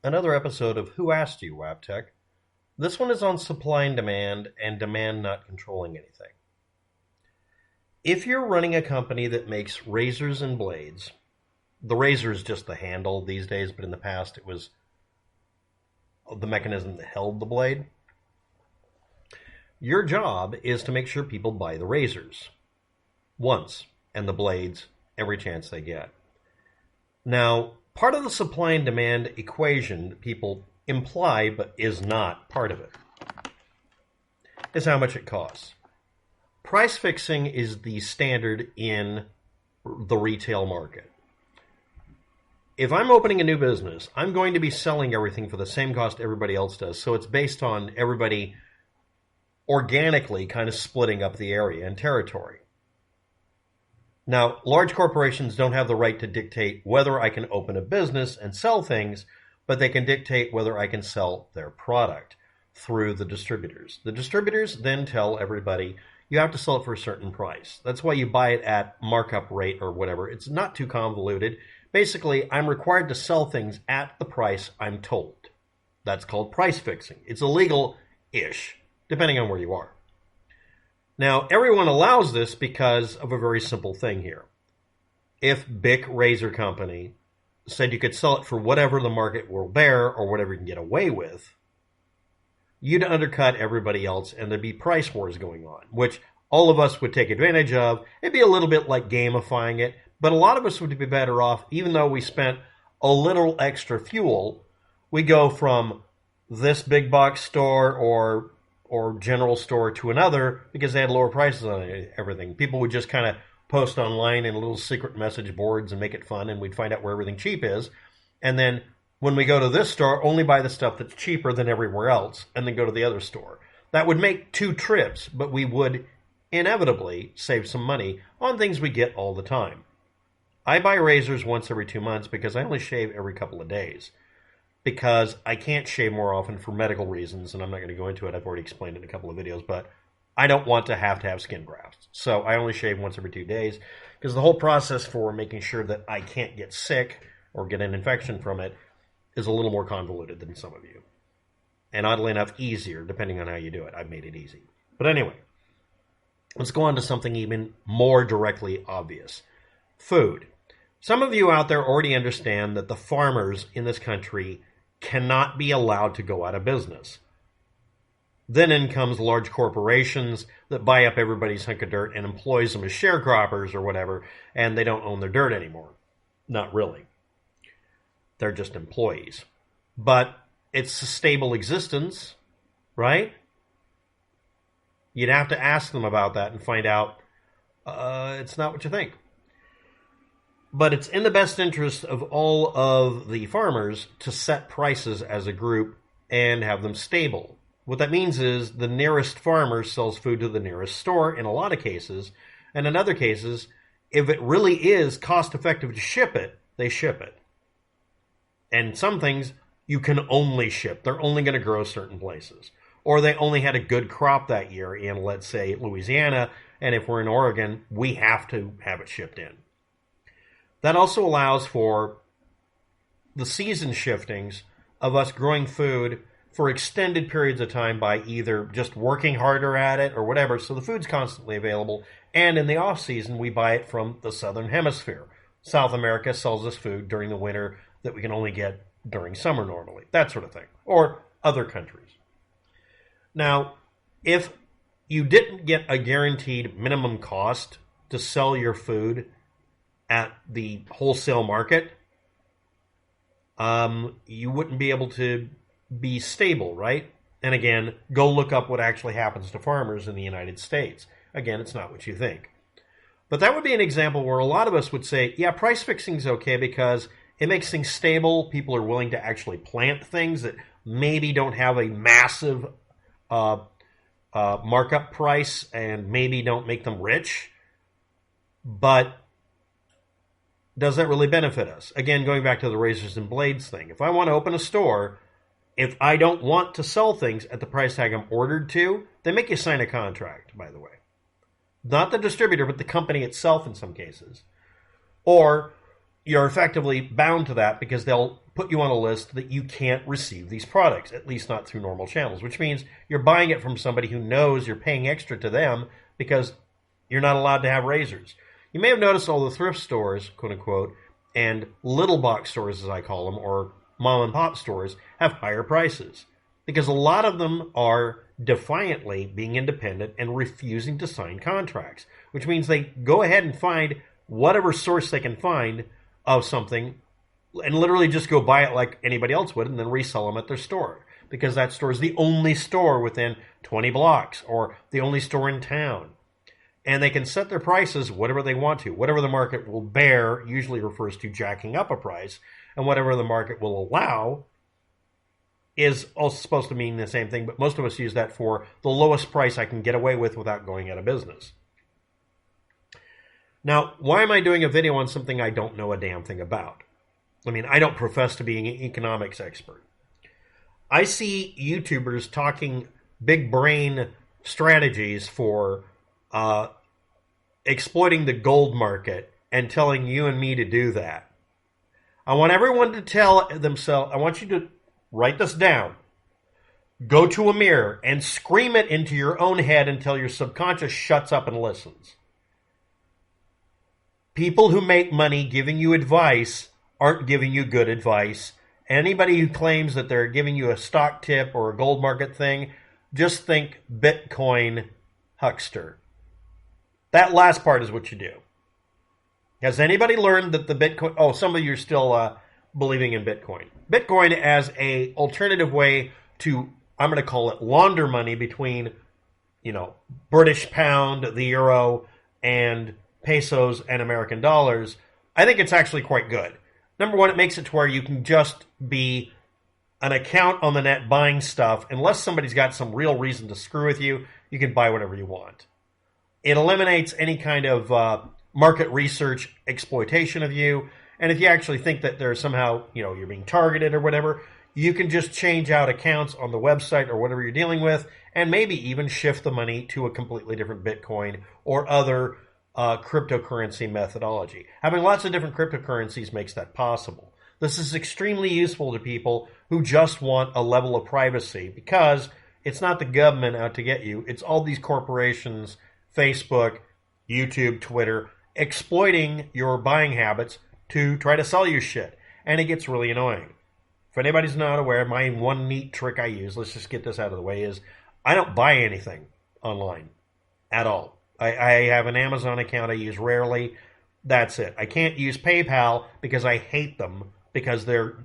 Another episode of Who Asked You, WAPTech. This one is on supply and demand not controlling anything. If you're running a company that makes razors and blades, the razor is just the handle these days, but in the past it was the mechanism that held the blade. Your job is to make sure people buy the razors once and the blades every chance they get. Now, part of the supply and demand equation that people imply but is not part of it is how much it costs. Price fixing is the standard in the retail market. If I'm opening a new business, I'm going to be selling everything for the same cost everybody else does. So it's based on everybody organically kind of splitting up the area and territory. Now, large corporations don't have the right to dictate whether I can open a business and sell things, but they can dictate whether I can sell their product through the distributors. The distributors then tell everybody, you have to sell it for a certain price. That's why you buy it at markup rate or whatever. It's not too convoluted. Basically, I'm required to sell things at the price I'm told. That's called price fixing. It's illegal-ish, depending on where you are. Now, everyone allows this because of a very simple thing here. If Bic Razor Company said you could sell it for whatever the market will bear or whatever you can get away with, you'd undercut everybody else and there'd be price wars going on, which all of us would take advantage of. It'd be a little bit like gamifying it, but a lot of us would be better off, even though we spent a little extra fuel. We go from this big box store or general store to another because they had lower prices on everything. People would just kind of post online in little secret message boards and make it fun, and we'd find out where everything cheap is. And then when we go to this store, only buy the stuff that's cheaper than everywhere else, and then go to the other store. That would make 2 trips, but we would inevitably save some money on things we get all the time. I buy razors once every 2 months because I only shave every couple of days. Because I can't shave more often for medical reasons, and I'm not going to go into it. I've already explained it in a couple of videos, but I don't want to have skin grafts. So I only shave once every 2 days because the whole process for making sure that I can't get sick or get an infection from it is a little more convoluted than some of you. And oddly enough, easier, depending on how you do it. I've made it easy. But anyway, let's go on to something even more directly obvious. Food. Some of you out there already understand that the farmers in this country cannot be allowed to go out of business. Then in comes large corporations that buy up everybody's hunk of dirt and employs them as sharecroppers or whatever, and they don't own their dirt anymore. Not really. They're just employees. But it's a stable existence, right? You'd have to ask them about that and find out it's not what you think. But it's in the best interest of all of the farmers to set prices as a group and have them stable. What that means is the nearest farmer sells food to the nearest store in a lot of cases, and in other cases, if it really is cost effective to ship it, they ship it. And some things you can only ship. They're only going to grow certain places. Or they only had a good crop that year in, let's say, Louisiana, and if we're in Oregon, we have to have it shipped in. That also allows for the season shiftings of us growing food for extended periods of time by either just working harder at it or whatever, so the food's constantly available. And in the off-season, we buy it from the southern hemisphere. South America sells us food during the winter that we can only get during summer normally, that sort of thing, or other countries. Now, if you didn't get a guaranteed minimum cost to sell your food at the wholesale market, you wouldn't be able to be stable, right? And again, go look up what actually happens to farmers in the United States. Again, it's not what you think. But that would be an example where a lot of us would say, yeah, price fixing is okay because it makes things stable. People are willing to actually plant things that maybe don't have a massive markup price and maybe don't make them rich. But does that really benefit us? Again, going back to the razors and blades thing. If I want to open a store, if I don't want to sell things at the price tag I'm ordered to, they make you sign a contract, by the way. Not the distributor, but the company itself in some cases. Or you're effectively bound to that because they'll put you on a list that you can't receive these products, at least not through normal channels, which means you're buying it from somebody who knows you're paying extra to them because you're not allowed to have razors. You may have noticed all the thrift stores, quote unquote, and little box stores, as I call them, or mom and pop stores, have higher prices because a lot of them are defiantly being independent and refusing to sign contracts, which means they go ahead and find whatever source they can find of something and literally just go buy it like anybody else would and then resell them at their store because that store is the only store within 20 blocks or the only store in town. And they can set their prices whatever they want to. Whatever the market will bear usually refers to jacking up a price, and whatever the market will allow is also supposed to mean the same thing, but most of us use that for the lowest price I can get away with without going out of business. Now, why am I doing a video on something I don't know a damn thing about? I mean, I don't profess to be an economics expert. I see YouTubers talking big brain strategies for exploiting the gold market and telling you and me to do that. I want everyone to tell themselves, I want you to write this down. Go to a mirror and scream it into your own head until your subconscious shuts up and listens. People who make money giving you advice aren't giving you good advice. Anybody who claims that they're giving you a stock tip or a gold market thing, just think Bitcoin huckster. That last part is what you do. Has anybody learned that the Bitcoin... Oh, some of you are still believing in Bitcoin. Bitcoin as a alternative way to, I'm going to call it launder money between, British pound, the euro, and pesos and American dollars. I think it's actually quite good. Number one, it makes it to where you can just be an account on the net buying stuff. Unless somebody's got some real reason to screw with you, you can buy whatever you want. It eliminates any kind of market research exploitation of you. And if you actually think that there's somehow, you're being targeted or whatever, you can just change out accounts on the website or whatever you're dealing with and maybe even shift the money to a completely different Bitcoin or other cryptocurrency methodology. Having lots of different cryptocurrencies makes that possible. This is extremely useful to people who just want a level of privacy because it's not the government out to get you. It's all these corporations, Facebook, YouTube, Twitter, exploiting your buying habits to try to sell you shit. And it gets really annoying. If anybody's not aware, my one neat trick I use, let's just get this out of the way, is I don't buy anything online at all. I have an Amazon account I use rarely. That's it. I can't use PayPal because I hate them because they're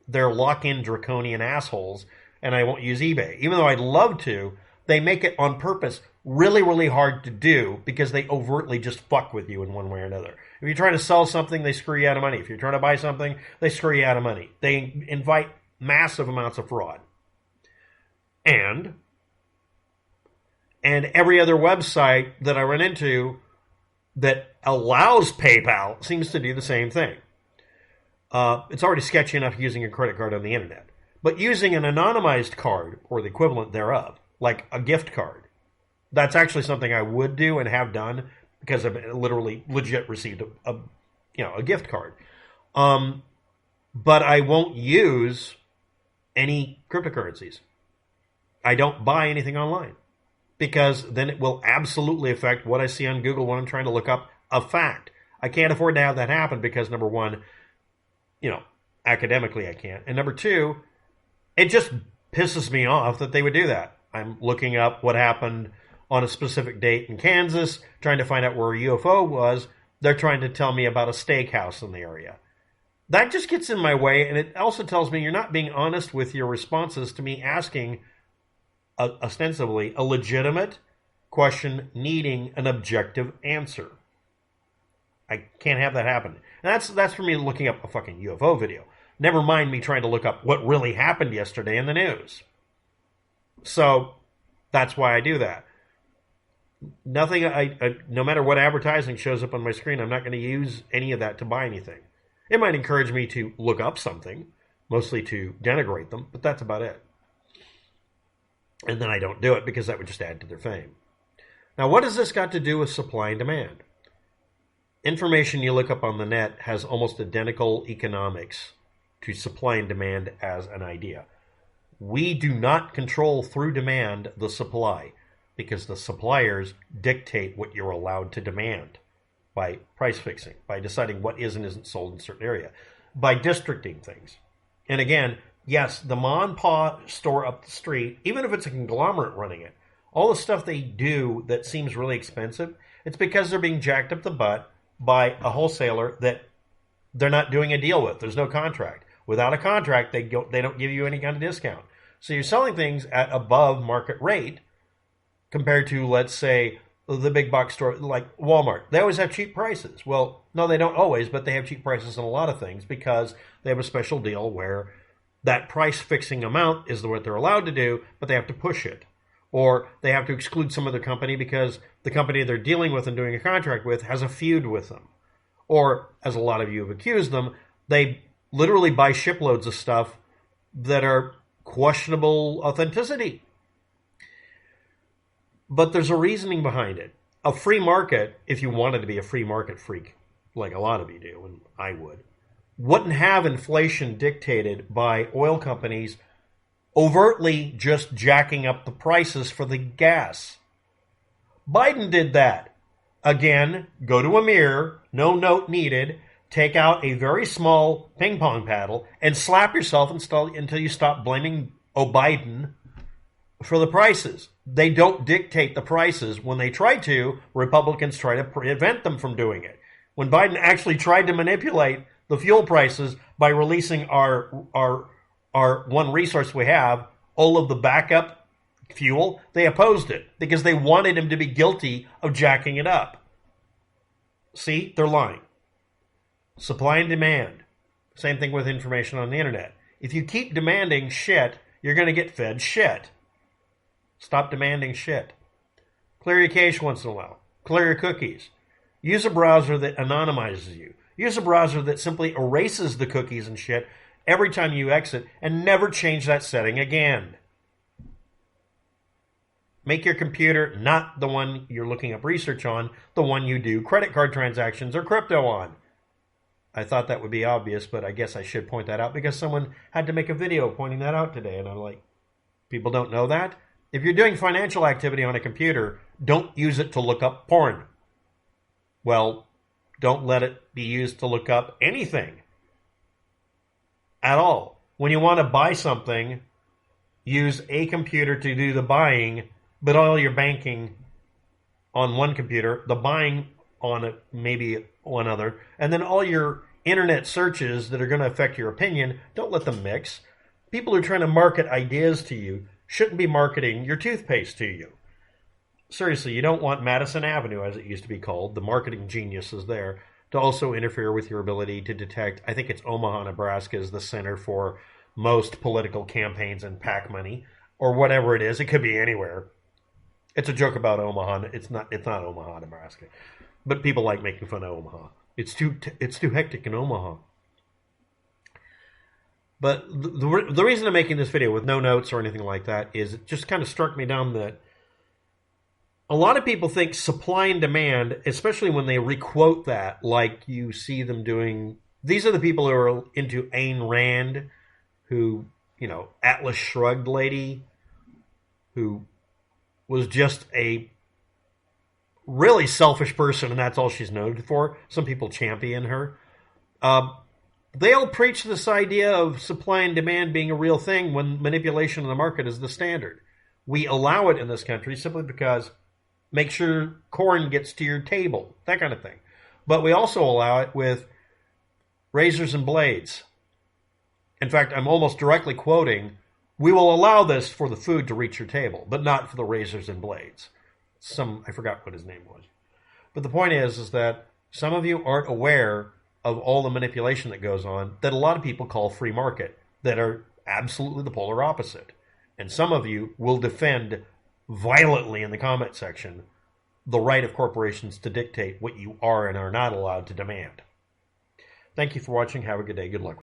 lock-in draconian assholes, and I won't use eBay. Even though I'd love to, they make it on purpose really, really hard to do because they overtly just fuck with you in one way or another. If you're trying to sell something, they screw you out of money. If you're trying to buy something, they screw you out of money. They invite massive amounts of fraud. And every other website that I run into that allows PayPal seems to do the same thing. It's already sketchy enough using a credit card on the internet. But using an anonymized card, or the equivalent thereof, like a gift card, that's actually something I would do and have done because I've literally legit received a gift card. But I won't use any cryptocurrencies. I don't buy anything online because then it will absolutely affect what I see on Google when I'm trying to look up a fact. I can't afford to have that happen because, number one, academically I can't. And number two, it just pisses me off that they would do that. I'm looking up what happened on a specific date in Kansas, trying to find out where a UFO was. They're trying to tell me about a steakhouse in the area. That just gets in my way, and it also tells me you're not being honest with your responses to me asking ostensibly a legitimate question needing an objective answer. I can't have that happen. And that's for me looking up a fucking UFO video. Never mind me trying to look up what really happened yesterday in the news. So that's why I do that. Nothing. No matter what advertising shows up on my screen, I'm not going to use any of that to buy anything. It might encourage me to look up something, mostly to denigrate them, but that's about it. And then I don't do it because that would just add to their fame. Now, what has this got to do with supply and demand? Information you look up on the net has almost identical economics to supply and demand as an idea. We do not control through demand the supply, because the suppliers dictate what you're allowed to demand by price fixing, by deciding what is and isn't sold in a certain area, by districting things. And again, yes, the mom and pop store up the street, even if it's a conglomerate running it, all the stuff they do that seems really expensive, it's because they're being jacked up the butt by a wholesaler that they're not doing a deal with. There's no contract. Without a contract, they don't give you any kind of discount. So you're selling things at above market rate compared to, let's say, the big box store like Walmart. They always have cheap prices. Well, no, they don't always, but they have cheap prices on a lot of things because they have a special deal where that price fixing amount is what they're allowed to do, but they have to push it. Or they have to exclude some other company because the company they're dealing with and doing a contract with has a feud with them. Or, as a lot of you have accused them, they literally buy shiploads of stuff that are questionable authenticity. But there's a reasoning behind it. A free market, if you wanted to be a free market freak, like a lot of you do, and I would, wouldn't have inflation dictated by oil companies overtly just jacking up the prices for the gas. Biden did that. Again, go to a mirror, no note needed, take out a very small ping pong paddle, and slap yourself until you stop blaming Biden for the prices. They don't dictate the prices. When they try to, Republicans try to prevent them from doing it. When Biden actually tried to manipulate the fuel prices by releasing our one resource we have, all of the backup fuel, they opposed it because they wanted him to be guilty of jacking it up. See, they're lying. Supply and demand. Same thing with information on the internet. If you keep demanding shit, you're going to get fed shit. Stop demanding shit. Clear your cache once in a while. Clear your cookies. Use a browser that anonymizes you. Use a browser that simply erases the cookies and shit every time you exit and never change that setting again. Make your computer not the one you're looking up research on, the one you do credit card transactions or crypto on. I thought that would be obvious, but I guess I should point that out because someone had to make a video pointing that out today. And I'm like, people don't know that? If you're doing financial activity on a computer, don't use it to look up porn. Well, don't let it be used to look up anything at all. When you want to buy something, use a computer to do the buying, but all your banking on one computer, the buying on maybe one other, and then all your internet searches that are going to affect your opinion, don't let them mix. People who are trying to market ideas to you shouldn't be marketing your toothpaste to you. Seriously, you don't want Madison Avenue, as it used to be called, the marketing geniuses there, to also interfere with your ability to detect, I think it's Omaha, Nebraska is the center for most political campaigns and PAC money, or whatever it is. It could be anywhere. It's a joke about Omaha. It's not Omaha, Nebraska. But people like making fun of Omaha. It's too hectic in Omaha. But the reason I'm making this video with no notes or anything like that is it just kind of struck me down that a lot of people think supply and demand, especially when they requote that, like you see them doing. These are the people who are into Ayn Rand, who, Atlas Shrugged lady, who was just a really selfish person, and that's all she's noted for. Some people champion her. They all preach this idea of supply and demand being a real thing when manipulation of the market is the standard. We allow it in this country simply because make sure corn gets to your table, that kind of thing. But we also allow it with razors and blades. In fact, I'm almost directly quoting, we will allow this for the food to reach your table, but not for the razors and blades. I forgot what his name was. But the point is that some of you aren't aware of all the manipulation that goes on that a lot of people call free market, that are absolutely the polar opposite. And some of you will defend violently in the comment section the right of corporations to dictate what you are and are not allowed to demand. Thank you for watching. Have a good day. Good luck.